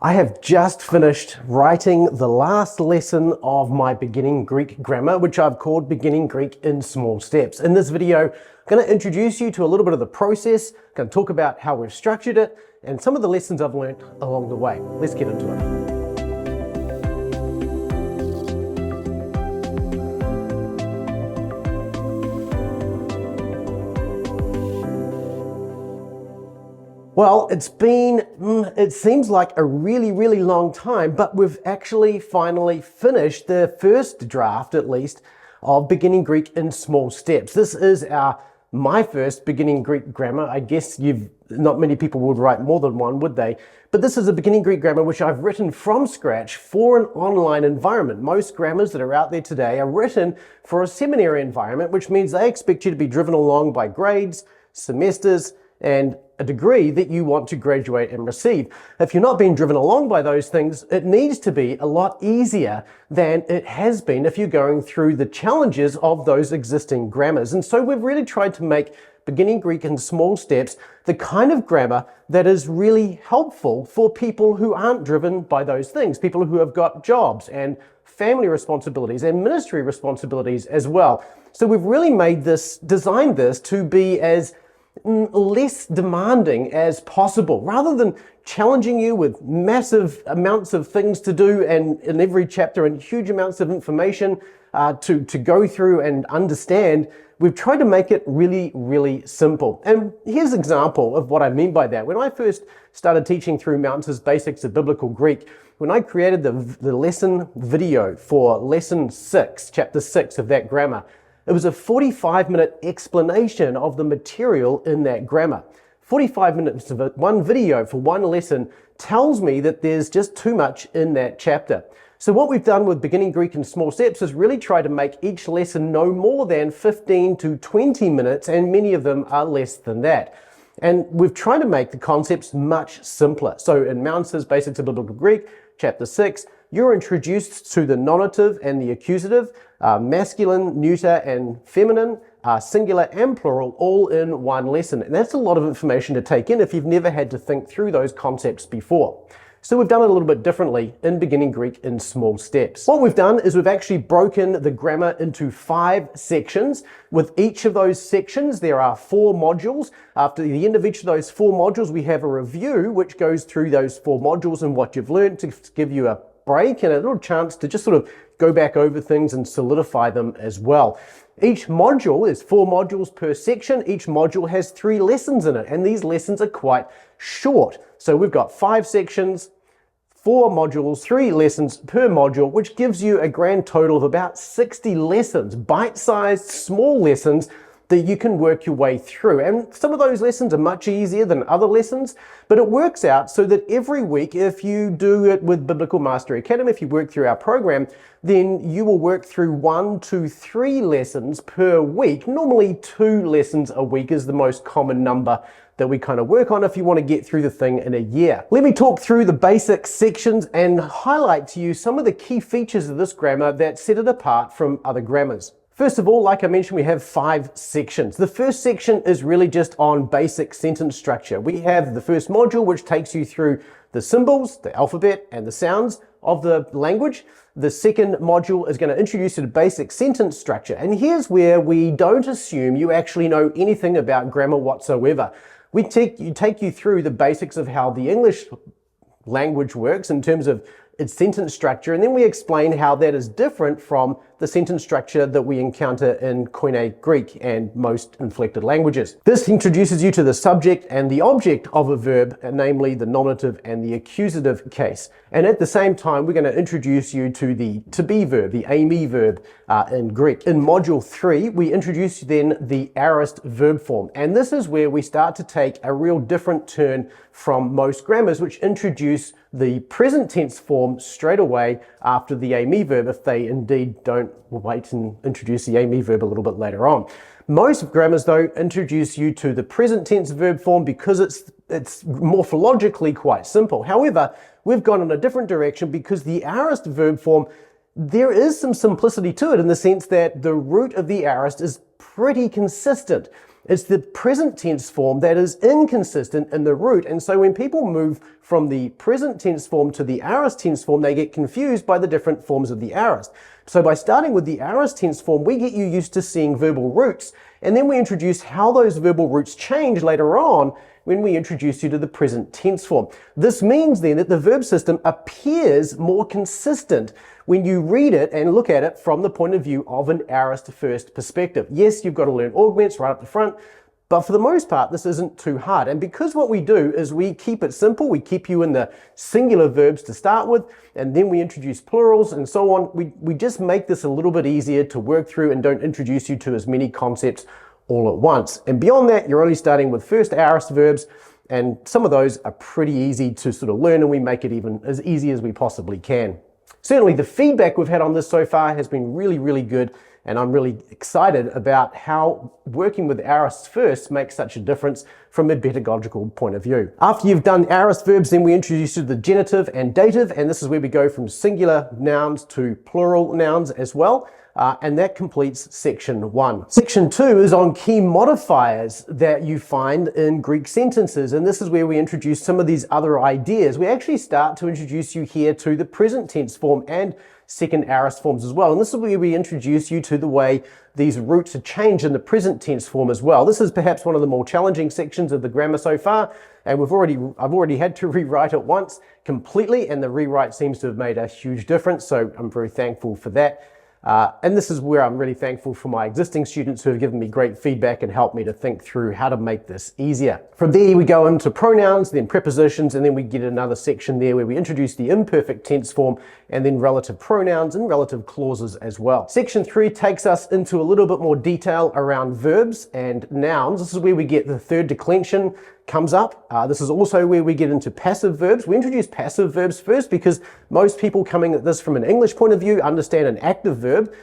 I have just finished writing the last lesson of my beginning Greek grammar, which I've called Beginning Greek in Small Steps. In this video, I'm going to introduce you to a little bit of the process, going to talk about how we've structured it, and some of the lessons I've learned along the way. Let's get into it. Well, it seems like a really long time, but we've actually finally finished the first draft, at least, of Beginning Greek in Small Steps. This is my first Beginning Greek grammar. I guess not many people would write more than one, would they? But this is a Beginning Greek grammar which I've written from scratch for an online environment. Most grammars that are out there today are written for a seminary environment, which means they expect you to be driven along by grades, semesters, and a degree that you want to graduate and receive. If you're not being driven along by those things, it needs to be a lot easier than it has been if you're going through the challenges of those existing grammars. And so we've really tried to make Beginning Greek in Small Steps the kind of grammar that is really helpful for people who aren't driven by those things, people who have got jobs and family responsibilities and ministry responsibilities as well. So we've really designed this to be as less demanding as possible, rather than challenging you with massive amounts of things to do and in every chapter and huge amounts of information to go through and understand. We've tried to make it really simple. And here's an example of what I mean by that. When I first started teaching through Mounts' Basics of Biblical Greek, when I created the lesson video for lesson 6, chapter 6 of that grammar, it was a 45-minute explanation of the material in that grammar. 45 minutes of one video for one lesson tells me that there's just too much in that chapter. So what we've done with Beginning Greek in Small Steps is really try to make each lesson no more than 15 to 20 minutes, and many of them are less than that. And we've tried to make the concepts much simpler. So in Mounts' Basics of Biblical Greek, chapter 6, you're introduced to the nominative and the accusative, masculine, neuter, and feminine, singular and plural, all in one lesson. And that's a lot of information to take in if you've never had to think through those concepts before. So we've done it a little bit differently in Beginning Greek in Small Steps. What we've done is we've actually broken the grammar into 5 sections. With each of those sections, there are 4 modules. After the end of each of those 4 modules, we have a review which goes through those 4 modules and what you've learned, to give you a break and a little chance to just sort of go back over things and solidify them as well. Each module is 4 modules per section. Each module has 3 lessons in it, and these lessons are quite short. So we've got 5 sections, 4 modules, 3 lessons per module, which gives you a grand total of about 60 lessons, bite-sized, small lessons that you can work your way through. And some of those lessons are much easier than other lessons, but it works out so that every week, if you do it with Biblical Mastery Academy, if you work through our program, then you will work through 1 to 3 lessons per week. Normally 2 lessons a week is the most common number that we kind of work on if you want to get through the thing in a year. Let me talk through the basic sections and highlight to you some of the key features of this grammar that set it apart from other grammars. First of all, like I mentioned, we have 5 sections. The first section is really just on basic sentence structure. We have the first module, which takes you through the symbols, the alphabet, and the sounds of the language. The second module is going to introduce you to basic sentence structure. And here's where we don't assume you actually know anything about grammar whatsoever. We take you through the basics of how the English language works in terms of its sentence structure, and then we explain how that is different from the sentence structure that we encounter in Koine Greek and most inflected languages. This introduces you to the subject and the object of a verb, namely the nominative and the accusative case. And at the same time, we're going to introduce you to the to-be verb, the eimi verb in Greek. In Module 3, we introduce then the aorist verb form. And this is where we start to take a real different turn from most grammars, which introduce the present tense form straight away after the eimi verb, if they indeed don't wait and introduce the eimi verb a little bit later on. Most grammars, though, introduce you to the present tense verb form because it's morphologically quite simple. However, we've gone in a different direction because the aorist verb form, there is some simplicity to it in the sense that the root of the aorist is pretty consistent. It's the present tense form that is inconsistent in the root. And so when people move from the present tense form to the aorist tense form, they get confused by the different forms of the aorist. So by starting with the aorist tense form, we get you used to seeing verbal roots. And then we introduce how those verbal roots change later on when we introduce you to the present tense form. This means then that the verb system appears more consistent when you read it and look at it from the point of view of an aorist first perspective. Yes, you've got to learn augments right up the front, but for the most part, this isn't too hard. And because what we do is we keep it simple, we keep you in the singular verbs to start with, and then we introduce plurals and so on. We just make this a little bit easier to work through and don't introduce you to as many concepts all at once. And beyond that, you're only starting with first aorist verbs, and some of those are pretty easy to sort of learn, and we make it even as easy as we possibly can. Certainly the feedback we've had on this so far has been really, really good, and I'm really excited about how working with aorists first makes such a difference from a pedagogical point of view. After you've done aorist verbs, then we introduce you to the genitive and dative, and this is where we go from singular nouns to plural nouns as well. And that completes section 1. Section 2 is on key modifiers that you find in Greek sentences, and this is where we introduce some of these other ideas. We actually start to introduce you here to the present tense form and second aorist forms as well. And this is where we introduce you to the way these roots are changed in the present tense form as well. This is perhaps one of the more challenging sections of the grammar so far, and I've already had to rewrite it once completely, and the rewrite seems to have made a huge difference, so I'm very thankful for that. And this is where I'm really thankful for my existing students who have given me great feedback and helped me to think through how to make this easier. From there we go into pronouns, then prepositions, and then we get another section there where we introduce the imperfect tense form and then relative pronouns and relative clauses as well. Section 3 takes us into a little bit more detail around verbs and nouns. This is where we get the third declension comes up. This is also where we get into passive verbs. We introduce passive verbs first because most people coming at this from an English point of view understand an active verb.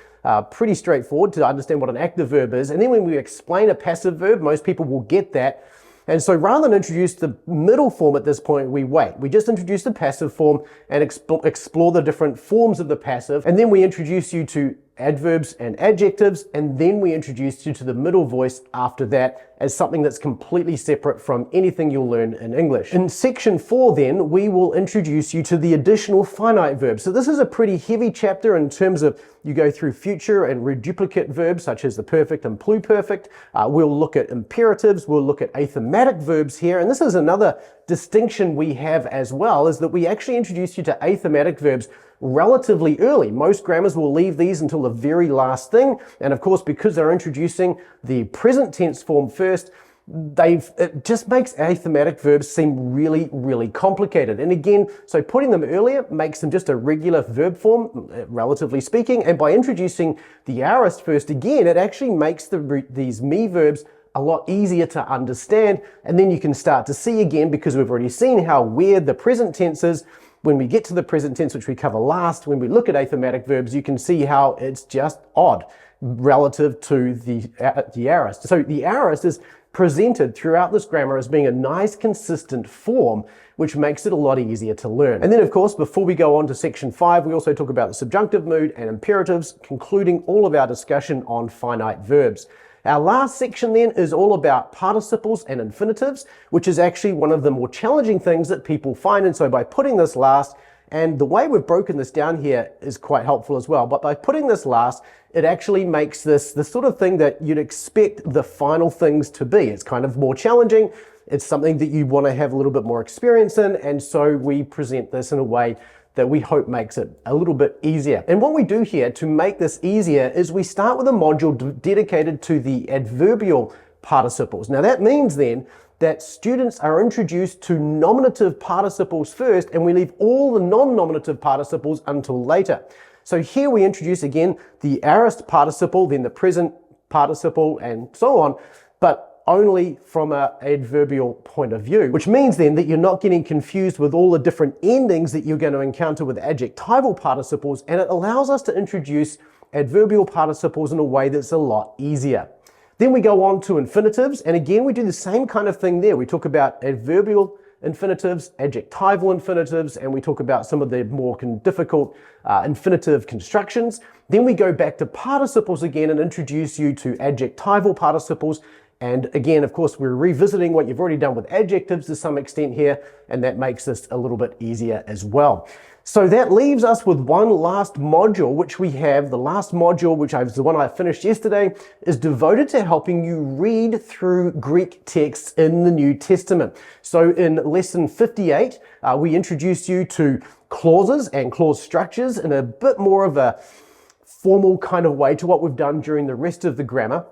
Pretty straightforward to understand what an active verb is. And then when we explain a passive verb, most people will get that. And so rather than introduce the middle form at this point, we wait. We just introduce the passive form and explore the different forms of the passive. And then we introduce you to adverbs and adjectives, and then we introduce you to the middle voice after that as something that's completely separate from anything you'll learn in English. In section 4 then, we will introduce you to the additional finite verbs. So this is a pretty heavy chapter in terms of you go through future and reduplicate verbs such as the perfect and pluperfect. We'll look at imperatives, we'll look at athematic verbs here, and this is another distinction we have as well, is that we actually introduce you to athematic verbs relatively early. Most grammars will leave these until the very last thing, and of course because they're introducing the present tense form first, it just makes athematic verbs seem really, really complicated. And again, so putting them earlier makes them just a regular verb form, relatively speaking, and by introducing the aorist first again, it actually makes these me verbs a lot easier to understand, and then you can start to see again, because we've already seen how weird the present tense is. When we get to the present tense, which we cover last, when we look at athematic verbs, you can see how it's just odd relative to the aorist. So the aorist is presented throughout this grammar as being a nice, consistent form, which makes it a lot easier to learn. And then, of course, before we go on to section 5, we also talk about the subjunctive mood and imperatives, concluding all of our discussion on finite verbs. Our last section then is all about participles and infinitives, which is actually one of the more challenging things that people find. And so by putting this last, and the way we've broken this down here is quite helpful as well, but by putting this last, it actually makes this the sort of thing that you'd expect the final things to be. It's kind of more challenging. It's something that you want to have a little bit more experience in, and so we present this in a way that we hope makes it a little bit easier. And what we do here to make this easier is we start with a module dedicated to the adverbial participles. Now that means then that students are introduced to nominative participles first, and we leave all the non-nominative participles until later. So here we introduce again the aorist participle, then the present participle, and so on, but only from an adverbial point of view, which means then that you're not getting confused with all the different endings that you're going to encounter with adjectival participles, and it allows us to introduce adverbial participles in a way that's a lot easier. Then we go on to infinitives, and again we do the same kind of thing there. We talk about adverbial infinitives, adjectival infinitives, and we talk about some of the more difficult infinitive constructions. Then we go back to participles again and introduce you to adjectival participles And again, of course, we're revisiting what you've already done with adjectives to some extent here, and that makes this a little bit easier as well. So that leaves us with one last module, which we have. The last module, which is the one I finished yesterday, is devoted to helping you read through Greek texts in the New Testament. So in lesson 58, we introduced you to clauses and clause structures in a bit more of a formal kind of way to what we've done during the rest of the grammar.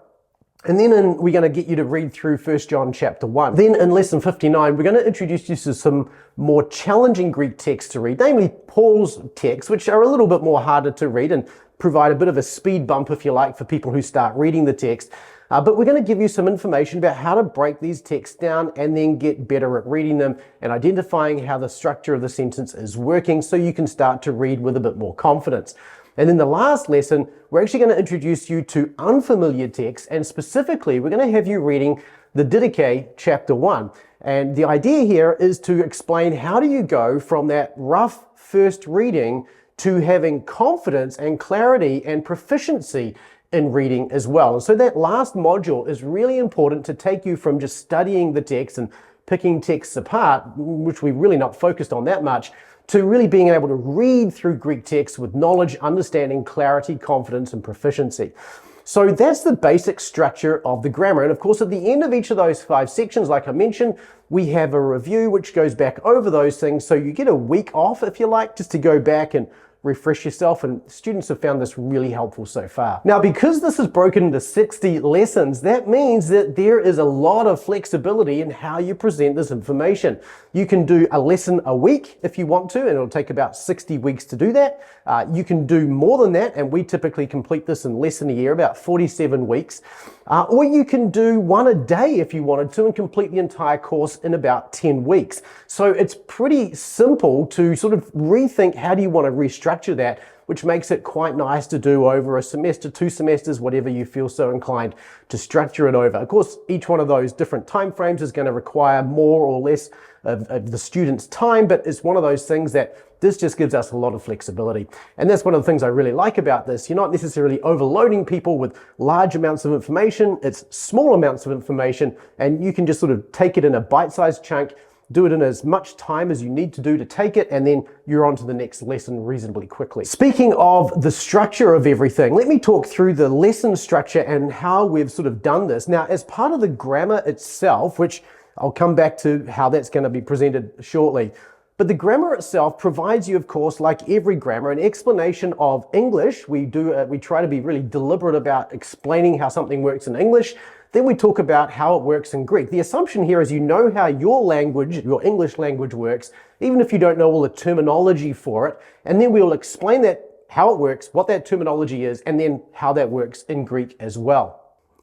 And then we're going to get you to read through 1 John chapter 1. Then in lesson 59, we're going to introduce you to some more challenging Greek texts to read, namely Paul's texts, which are a little bit more harder to read and provide a bit of a speed bump, if you like, for people who start reading the text. But we're going to give you some information about how to break these texts down and then get better at reading them and identifying how the structure of the sentence is working so you can start to read with a bit more confidence. And in the last lesson, we're actually going to introduce you to unfamiliar texts, and specifically, we're going to have you reading the Didache chapter 1. And the idea here is to explain how do you go from that rough first reading to having confidence and clarity and proficiency in reading as well. And so that last module is really important to take you from just studying the text and picking texts apart, which we're really not focused on that much, to really being able to read through Greek texts with knowledge, understanding, clarity, confidence, and proficiency. So that's the basic structure of the grammar. And of course, at the end of each of those 5 sections, like I mentioned, we have a review which goes back over those things. So you get a week off, if you like, just to go back and refresh yourself, and students have found this really helpful so far. Now, because this is broken into 60 lessons, that means that there is a lot of flexibility in how you present this information. You can do a lesson a week if you want to, and it'll take about 60 weeks to do that. You can do more than that, and we typically complete this in less than a year, about 47 weeks. Or you can do one a day if you wanted to and complete the entire course in about 10 weeks. So it's pretty simple to sort of rethink how do you want to restructure that, which makes it quite nice to do over a semester, 2 semesters, whatever you feel so inclined to structure it over. Of course, each one of those different time frames is going to require more or less of the student's time, but it's one of those things that this just gives us a lot of flexibility. And that's one of the things I really like about this. You're not necessarily overloading people with large amounts of information. It's small amounts of information, and you can just sort of take it in a bite-sized chunk, do it in as much time as you need to do to take it, and then you're on to the next lesson reasonably quickly. Speaking of the structure of everything, let me talk through the lesson structure and how we've sort of done this. Now, as part of the grammar itself, which I'll come back to how that's going to be presented shortly, but the grammar itself provides you, of course, like every grammar, an explanation of English. We try to be really deliberate about explaining how something works in English. Then we talk about how it works in Greek. The assumption here is you know how your language, your English language works, even if you don't know all the terminology for it. And then we'll explain that, how it works, what that terminology is, and then how that works in Greek as well.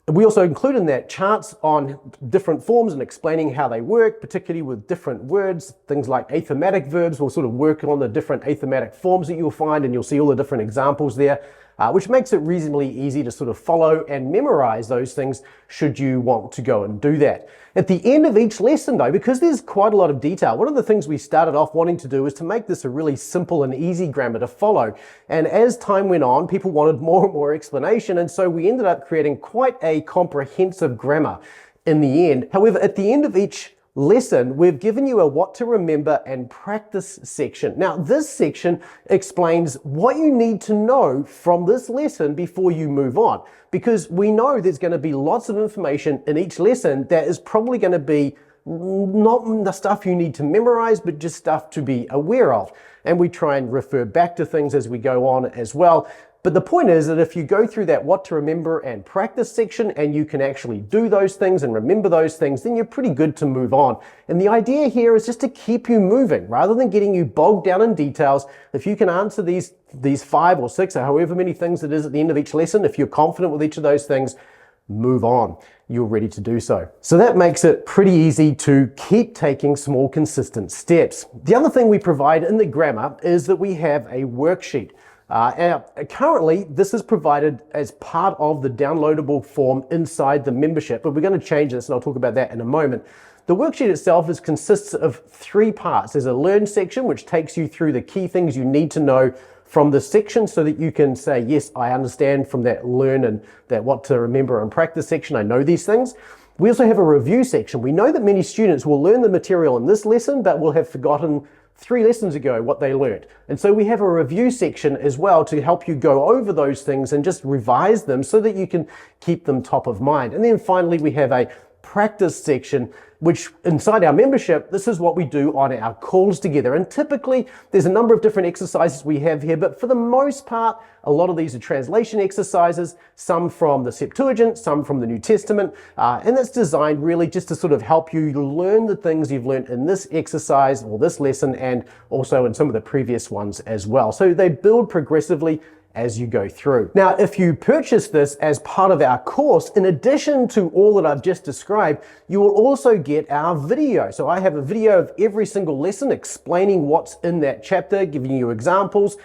We also include in that charts on different forms and explaining how they work, particularly with different words. Things like athematic verbs will sort of work on the different athematic forms that you'll find, and you'll see all the different examples there, which makes it reasonably easy to sort of follow and memorize those things should you want to go and do that. At the end of each lesson though, because there's quite a lot of detail, one of the things we started off wanting to do is to make this a really simple and easy grammar to follow. And as time went on, people wanted more and more explanation, and so we ended up creating quite a comprehensive grammar in the end. However, at the end of each lesson, we've given you a what to remember and practice section. Now, this section explains what you need to know from this lesson before you move on, because we know there's going to be lots of information in each lesson that is probably going to be not the stuff you need to memorize, but just stuff to be aware of. And we try and refer back to things as we go on as well. But the point is that if you go through that what to remember and practice section and you can actually do those things and remember those things, then you're pretty good to move on. And the idea here is just to keep you moving rather than getting you bogged down in details. If you can answer these 5 or 6 or however many things it is at the end of each lesson, if you're confident with each of those things, move on. You're ready to do so. So that makes it pretty easy to keep taking small, consistent steps. The other thing we provide in the grammar is that we have a worksheet. Currently, this is provided as part of the downloadable form inside the membership, but we're going to change this, and I'll talk about that in a moment. The worksheet itself consists of 3 parts. There's a learn section, which takes you through the key things you need to know from the section so that you can say, yes, I understand from that learn and that what to remember and practice section, I know these things. We also have a review section. We know that many students will learn the material in this lesson, but will have forgotten 3 lessons ago what they learned. And so we have a review section as well to help you go over those things and just revise them so that you can keep them top of mind. And then finally, we have a practice section, which inside our membership, this is what we do on our calls together. And typically there's a number of different exercises we have here, but for the most part, a lot of these are translation exercises, some from the Septuagint, some from the New Testament, and it's designed really just to sort of help you learn the things you've learned in this exercise or this lesson, and also in some of the previous ones as well. So they build progressively as you go through. Now, if you purchase this as part of our course, in addition to all that I've just described, you will also get our video. So I have a video of every single lesson explaining what's in that chapter, giving you examples.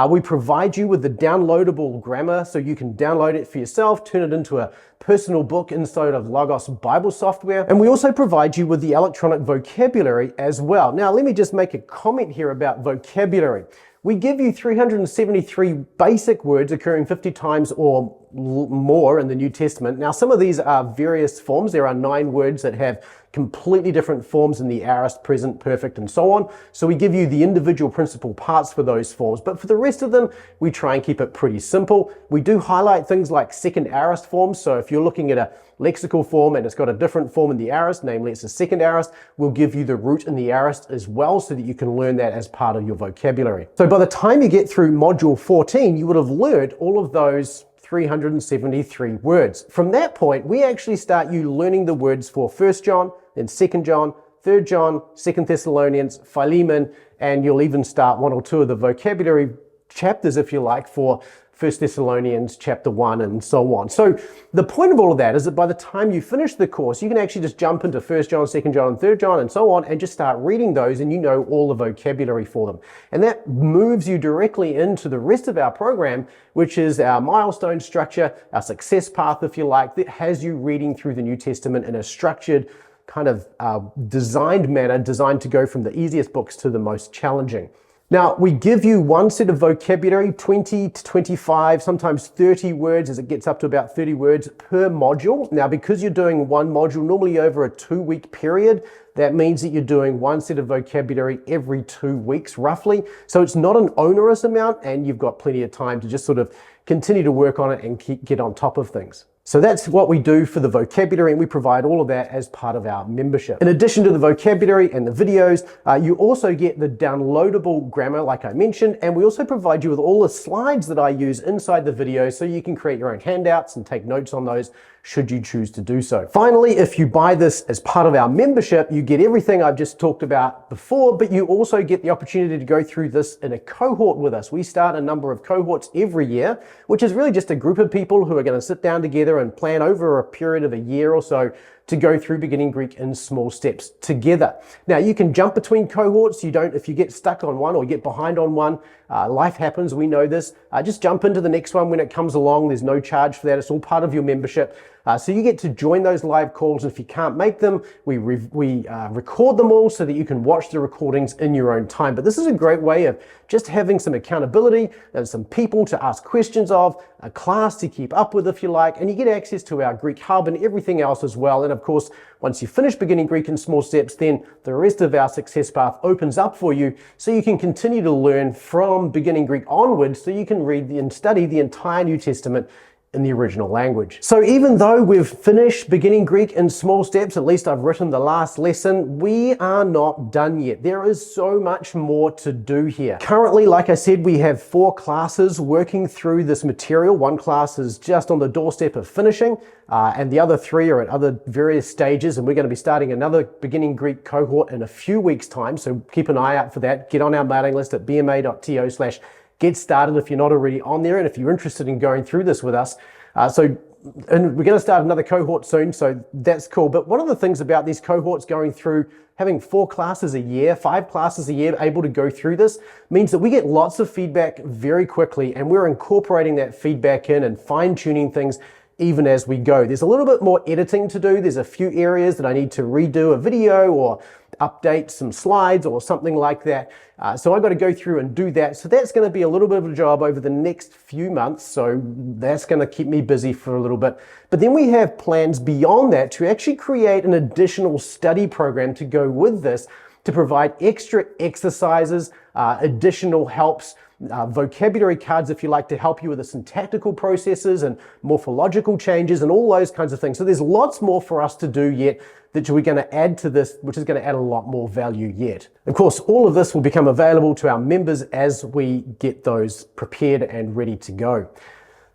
We provide you with the downloadable grammar so you can download it for yourself, turn it into a personal book inside of Logos Bible software. And we also provide you with the electronic vocabulary as well. Now, let me just make a comment here about vocabulary. We give you 373 basic words occurring 50 times or more in the New Testament. Now, some of these are various forms. There are 9 words that have completely different forms in the aorist, present, perfect, and so on. So we give you the individual principal parts for those forms. But for the rest of them, we try and keep it pretty simple. We do highlight things like second aorist forms. So if you're looking at a lexical form and it's got a different form in the aorist, namely it's a second aorist, we'll give you the root in the aorist as well so that you can learn that as part of your vocabulary. So by the time you get through module 14, you would have learned all of those 373 words. From that point, we actually start you learning the words for 1 John, then 2 John, 3 John, 2 Thessalonians, Philemon, and you'll even start 1 or 2 of the vocabulary chapters, if you like, for 1 Thessalonians chapter 1 and so on. So the point of all of that is that by the time you finish the course, you can actually just jump into 1 John, 2 John, and 3 John and so on and just start reading those, and you know all the vocabulary for them. And that moves you directly into the rest of our program, which is our milestone structure, our success path, if you like, that has you reading through the New Testament in a structured kind of designed manner, designed to go from the easiest books to the most challenging. Now, we give you one set of vocabulary, 20 to 25, sometimes 30 words, as it gets up to about 30 words per module. Now, because you're doing one module normally over a 2-week period, that means that you're doing one set of vocabulary every 2 weeks, roughly. So it's not an onerous amount, and you've got plenty of time to just sort of continue to work on it and get on top of things. So that's what we do for the vocabulary, and we provide all of that as part of our membership. In addition to the vocabulary and the videos, you also get the downloadable grammar, like I mentioned, and we also provide you with all the slides that I use inside the video so you can create your own handouts and take notes on those should you choose to do so. Finally, if you buy this as part of our membership, you get everything I've just talked about before, but you also get the opportunity to go through this in a cohort with us. We start a number of cohorts every year, which is really just a group of people who are going to sit down together and plan over a period of a year or so to go through beginning Greek in small steps together. Now, you can jump between cohorts. If you get stuck on one or get behind on one, life happens, we know this. Just jump into the next one when it comes along. There's no charge for that. It's all part of your membership. So you get to join those live calls. And if you can't make them, we record them all so that you can watch the recordings in your own time. But this is a great way of just having some accountability and some people to ask questions of, a class to keep up with, if you like, and you get access to our Greek Hub and everything else as well. And of course, once you finish beginning Greek in small steps, then the rest of our success path opens up for you so you can continue to learn from beginning Greek onwards, so you can read and study the entire New Testament in the original language. So even though we've finished beginning Greek in small steps, at least I've written the last lesson, we are not done yet. There is so much more to do here. Currently, like I said, we have 4 classes working through this material. One class is just on the doorstep of finishing, and the other 3 are at other various stages, and we're going to be starting another beginning Greek cohort in a few weeks' time, so keep an eye out for that. Get on our mailing list at bma.to/get started if you're not already on there, and if you're interested in going through this with us. And we're going to start another cohort soon, so that's cool. But one of the things about these cohorts going through, having 4 classes a year, 5 classes a year able to go through this, means that we get lots of feedback very quickly, and we're incorporating that feedback in and fine-tuning things even as we go. There's a little bit more editing to do. There's a few areas that I need to redo a video or update some slides or something like that. So I've got to go through and do that. So that's going to be a little bit of a job over the next few months. So that's going to keep me busy for a little bit. But then we have plans beyond that to actually create an additional study program to go with this, to provide extra exercises, additional helps, vocabulary cards, if you like, to help you with the syntactical processes and morphological changes and all those kinds of things. So there's lots more for us to do yet that we're going to add to this, which is going to add a lot more value yet. Of course, all of this will become available to our members as we get those prepared and ready to go.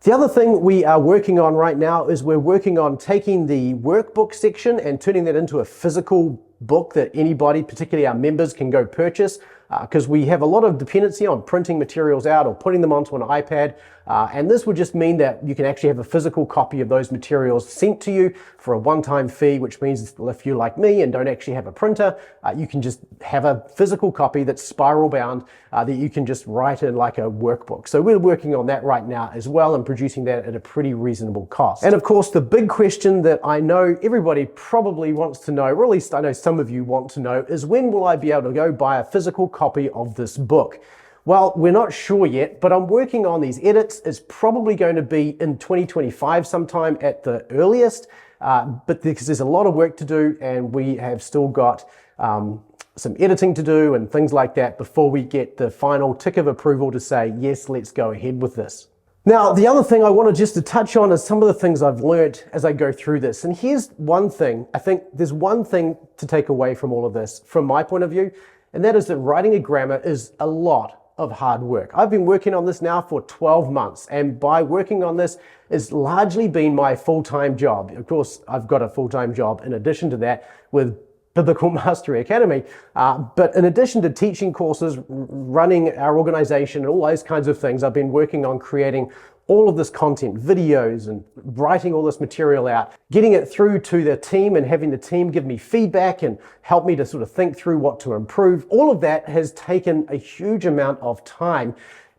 The other thing we are working on right now is we're working on taking the workbook section and turning that into a physical book that anybody, particularly our members, can go purchase, because we have a lot of dependency on printing materials out or putting them onto an iPad, and this would just mean that you can actually have a physical copy of those materials sent to you for a one-time fee, which means if you're like me and don't actually have a printer, you can just have a physical copy that's spiral bound that you can just write in like a workbook. So we're working on that right now as well and producing that at a pretty reasonable cost. And of course, the big question that I know everybody probably wants to know, or at least I know some of you want to know, is when will I be able to go buy a physical copy of this book? Well, we're not sure yet, but I'm working on these edits. It's probably going to be in 2025 sometime at the earliest, but because there's a lot of work to do and we have still got some editing to do and things like that before we get the final tick of approval to say, yes, let's go ahead with this. Now, the other thing I wanted just to touch on is some of the things I've learned as I go through this. And here's one thing. I think there's one thing to take away from all of this, from my point of view, and that is that writing a grammar is a lot of hard work. I've been working on this now for 12 months, and by working on this, it's largely been my full-time job. Of course, I've got a full-time job in addition to that with Biblical Mastery Academy, but in addition to teaching courses, running our organization, and all those kinds of things, I've been working on creating all of this content, videos, and writing all this material out, getting it through to the team and having the team give me feedback and help me to sort of think through what to improve. All of that has taken a huge amount of time.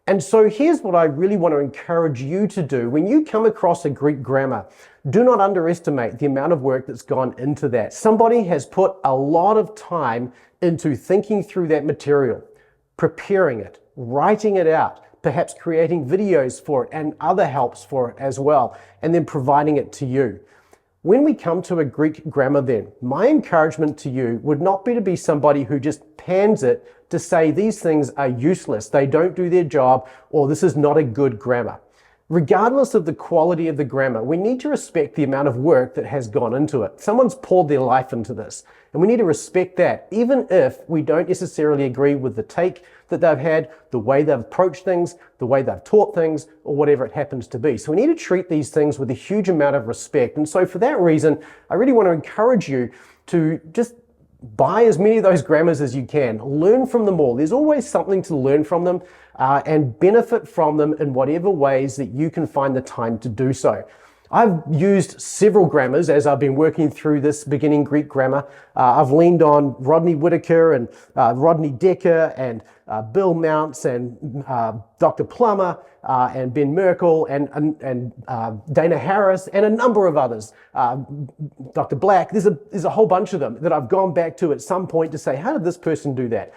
And so here's what I really want to encourage you to do. When you come across a Greek grammar, do not underestimate the amount of work that's gone into that. Somebody has put a lot of time into thinking through that material, preparing it, writing it out, perhaps creating videos for it and other helps for it as well, and then providing it to you. When we come to a Greek grammar then, my encouragement to you would not be to be somebody who just pans it to say these things are useless, they don't do their job, or this is not a good grammar. Regardless of the quality of the grammar, we need to respect the amount of work that has gone into it. Someone's poured their life into this, and we need to respect that, even if we don't necessarily agree with the take that they've had, the way they've approached things, the way they've taught things, or whatever it happens to be. So we need to treat these things with a huge amount of respect. And so for that reason, I really want to encourage you to just buy as many of those grammars as you can. Learn from them all. There's always something to learn from them and benefit from them in whatever ways that you can find the time to do so. I've used several grammars as I've been working through this beginning Greek grammar. I've leaned on Rodney Whitaker and Rodney Decker and Bill Mounts and Dr. Plummer and Ben Merkel and Dana Harris and a number of others. Dr. Black, there's a whole bunch of them that I've gone back to at some point to say, how did this person do that?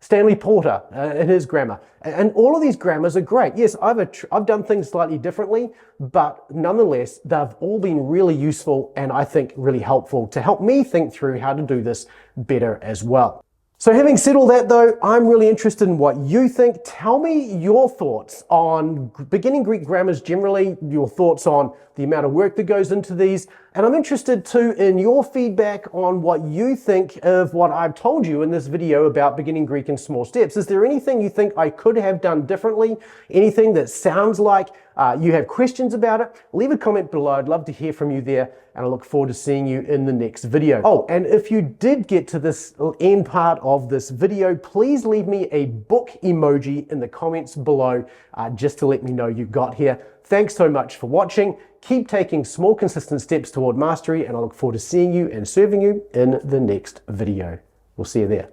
Stanley Porter in his grammar. And all of these grammars are great. Yes, I've done things slightly differently, but nonetheless, they've all been really useful and I think really helpful to help me think through how to do this better as well. So having said all that though, I'm really interested in what you think. Tell me your thoughts on beginning Greek grammars generally, your thoughts on the amount of work that goes into these. And I'm interested too in your feedback on what you think of what I've told you in this video about beginning Greek in small steps. Is there anything you think I could have done differently? Anything that sounds like you have questions about it? Leave a comment below. I'd love to hear from you there, and I look forward to seeing you in the next video. Oh, and if you did get to this end part of this video, please leave me a book emoji in the comments below just to let me know you got here. Thanks so much for watching. Keep taking small, consistent steps toward mastery, and I look forward to seeing you and serving you in the next video. We'll see you there.